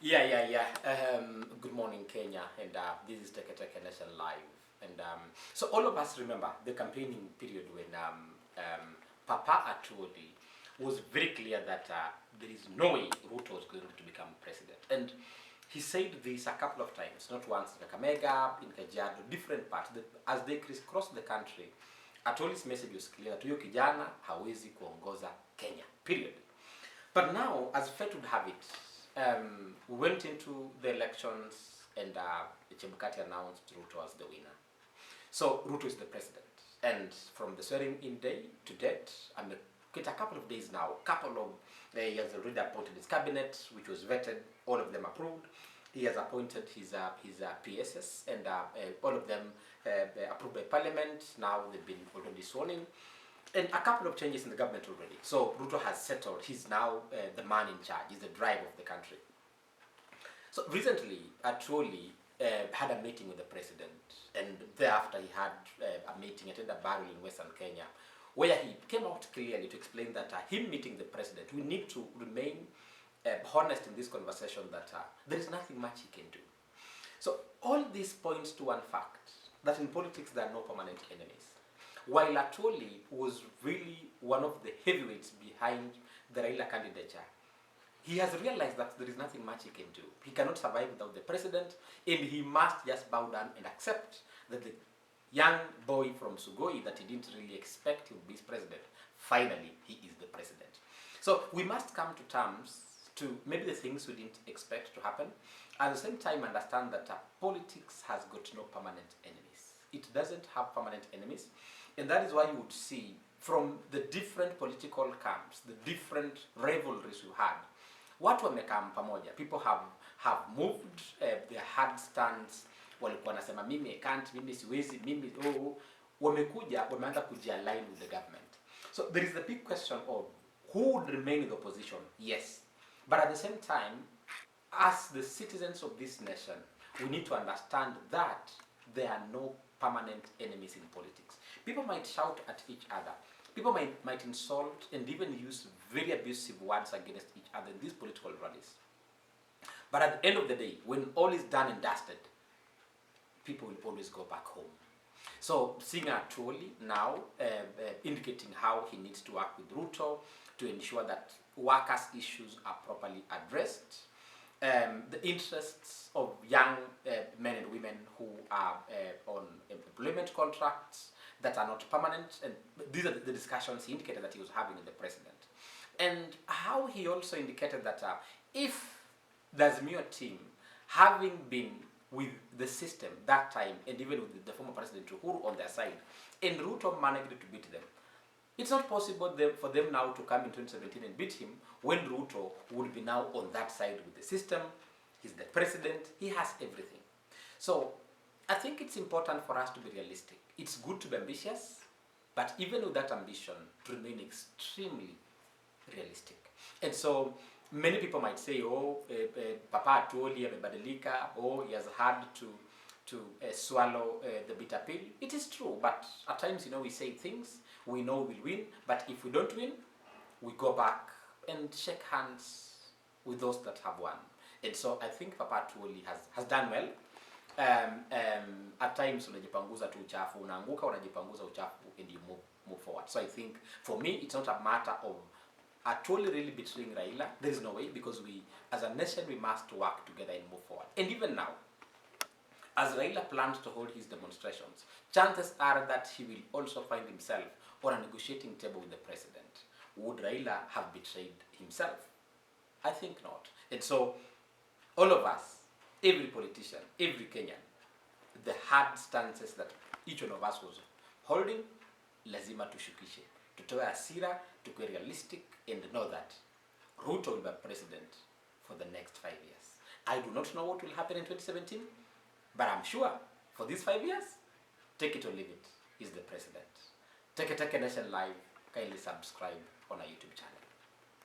Good morning, Kenya, and this is Teke Nation Live. And so all of us remember the campaigning period when Papa Atwoli was very clear that there is no way Ruto was going to become president. And he said this a couple of times, not once, in Kakamega, in Kajiado, different parts. That as they crisscrossed the country, Atwoli's message was clear that huyo kijana hawezi kuongoza Kenya, period. But now, as fate would have it, we went into the elections and Chebukati announced Ruto as the winner. So Ruto is the president. And from the swearing-in day to date, a couple of days now, he has already appointed his cabinet, which was vetted, all of them approved. He has appointed his PSS, and all of them approved by Parliament. Now they've been already sworn in. And a couple of changes in the government already. So Ruto has settled. He's now the man in charge. He's the driver of the country. So recently, Atwoli had a meeting with the president, and thereafter he had a meeting at a barrel in Western Kenya, where he came out clearly to explain that him meeting the president, we need to remain honest in this conversation that there is nothing much he can do. So all this points to one fact, that in politics there are no permanent enemies. While Atwoli was really one of the heavyweights behind the Raila candidature, he has realized that there is nothing much he can do. He cannot survive without the president, and he must just bow down and accept that the young boy from Sugoi that he didn't really expect would be his president, finally he is the president. So we must come to terms to maybe the things we didn't expect to happen, at the same time understand that politics has got no permanent enemies. It doesn't have permanent enemies. And that is why you would see from the different political camps, the different rivalries you had, watu wamekam pamoja. People have moved their hard stands. Walikuwa nasema mimi can't, mimi siwezi, mimi wamekuja, wameanza kujialign with the government. So there is the big question of who would remain in the opposition? Yes. But at the same time, as the citizens of this nation, we need to understand that there are no permanent enemies in politics. People might shout at each other. People might insult and even use very abusive words against each other in these political rallies. But at the end of the day, when all is done and dusted, people will always go back home. So seeing Atwoli now indicating how he needs to work with Ruto to ensure that workers' issues are properly addressed, the interests of young men and women who are on employment contracts that are not permanent, and these are the discussions he indicated that he was having with the president. And how he also indicated that if the Azimio team, having been with the system that time, and even with the former President Uhuru on their side, and Ruto managed to beat them, it's not possible for them now to come in 2017 and beat him when Ruto would be now on that side with the system. He's the president. He has everything. So I think it's important for us to be realistic. It's good to be ambitious, but even with that ambition, to remain extremely realistic. And so many people might say, Papa Atwoli amebadilika, he has had to swallow the bitter pill. It is true, but at times, we say things, we know we'll win, but if we don't win, we go back and shake hands with those that have won. And so I think Papa Atwoli has done well. At times unajipanguza tu uchafu, unaanguka unajipanguza uchafu, and you move forward. So I think for me it's not a matter of Atwoli really betraying Raila. There is no way, because we as a nation we must work together and move forward. And even now, as Raila plans to hold his demonstrations, chances are that he will also find himself on a negotiating table with the president. Would Raila have betrayed himself? I think not. And so all of us, every politician, every Kenyan, the hard stances that each one of us was holding, lazima tushukishe. Tutoe hasira, tukue realistic, and know that Ruto will be president for the next 5 years. I do not know what will happen in 2017, but I'm sure for these 5 years, take it or leave it, he's the president. Teke Nation Live, kindly subscribe on our YouTube channel.